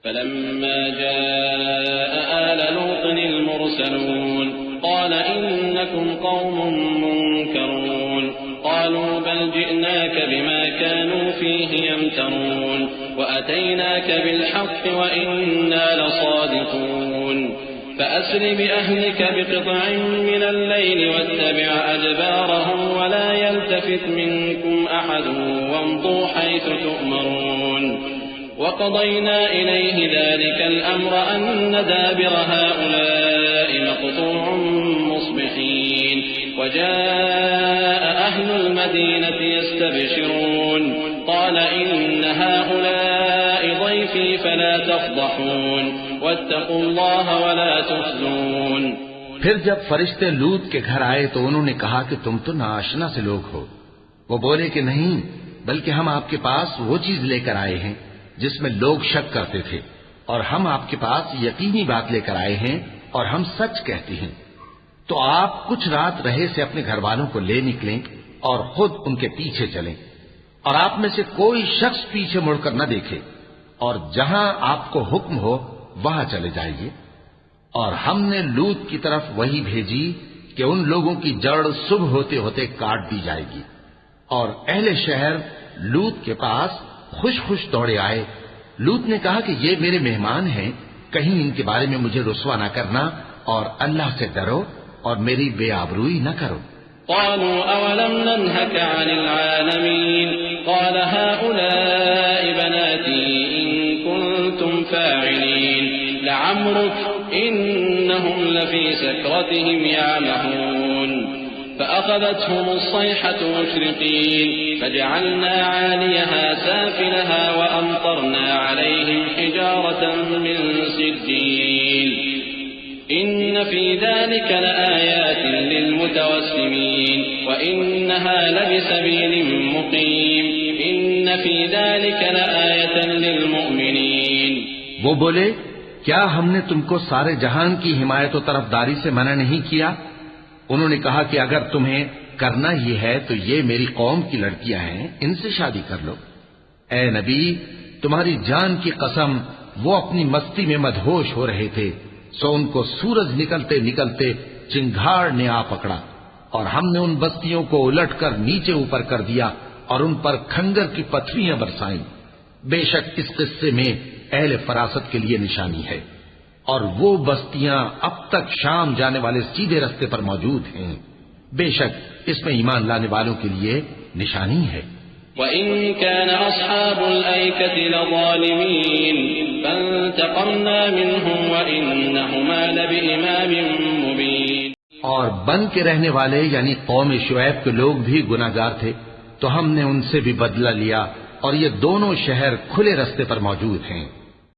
فلما جاء آل لوط المرسلون قال إنكم قوم منكرون قالوا بل جئناك بما كانوا فيه يمترون وأتيناك بالحق وإنا لصادقون فأسر بأهلك بقطع من الليل واتبع أدبارهم ولا يلتفت منكم أحد وامضوا حيث تؤمرون وقضينا إليه ذلك الأمر أن دابر هؤلاء مقطوع مصبحين وجاء أهل المدينة يستبشرون قال إن هؤلاء ضيفي فلا تفضحون واتقوا الله ولا تخزون. پھر جب فرشتے لوط کے گھر آئے تو انہوں نے کہا کہ تم تو ناآشنا سے لوگ ہو. وہ بولے کہ نہیں، بلکہ ہم آپ کے پاس وہ چیز لے کر آئے ہیں جس میں لوگ شک کرتے تھے، اور ہم آپ کے پاس یقینی بات لے کر آئے ہیں اور ہم سچ کہتے ہیں. تو آپ کچھ رات رہے سے اپنے گھر والوں کو لے نکلیں اور خود ان کے پیچھے چلیں، اور آپ میں سے کوئی شخص پیچھے مڑ کر نہ دیکھے، اور جہاں آپ کو حکم ہو وہاں چلے جائیے. اور ہم نے لوط کی طرف وہی بھیجی کہ ان لوگوں کی جڑ صبح ہوتے ہوتے کاٹ دی جائے گی. اور اہل شہر لوط کے پاس خوش خوش دوڑے آئے. لوط نے کہا کہ یہ میرے مہمان ہیں، کہیں ان کے بارے میں مجھے رسوا نہ کرنا، اور اللہ سے ڈرو اور میری بے آبروئی نہ کرو. قالوا أولم ننهك عن العالمين قال هؤلاء بناتي إن كنتم فاعلين لعمرك إنهم لفي سكرتهم يعمهون فأخذتهم الصيحة مشرقين فجعلنا عاليها سافلها وأمطرنا عليهم حجارة من سجيل إن في ذلك لآيات للمتوسمين وإنها لبسبيل مقيم إن في ذلك لآية للمؤمنين. وہ بولے کیا ہم نے تم کو سارے جہان کی حمایت و طرفداری سے منع نہیں کیا؟ انہوں نے کہا کہ اگر تمہیں کرنا ہی ہے تو یہ میری قوم کی لڑکیاں ہیں، ان سے شادی کر لو. اے نبی، تمہاری جان کی قسم وہ اپنی مستی میں مدہوش ہو رہے تھے، سو ان کو سورج نکلتے نکلتے چنگھاڑ نے آ پکڑا، اور ہم نے ان بستیوں کو الٹ کر نیچے اوپر کر دیا اور ان پر کھنگر کی پتھریاں برسائیں. بے شک اس قصے میں اہل فراست کے لیے نشانی ہے، اور وہ بستیاں اب تک شام جانے والے سیدھے رستے پر موجود ہیں. بے شک اس میں ایمان لانے والوں کے لیے نشانی ہے. وَإِن كَانَ أَصْحَابُ الْأَيْكَةِ لَظَالِمِينَ فَانْتَقَمْنَا مِنْهُمْ وَإِنَّهُمَا لَبِإِمَامٍ مُبِينٍ. اور بن کے رہنے والے یعنی قوم شعیب کے لوگ بھی گناہگار تھے، تو ہم نے ان سے بھی بدلہ لیا، اور یہ دونوں شہر کھلے رستے پر موجود ہیں.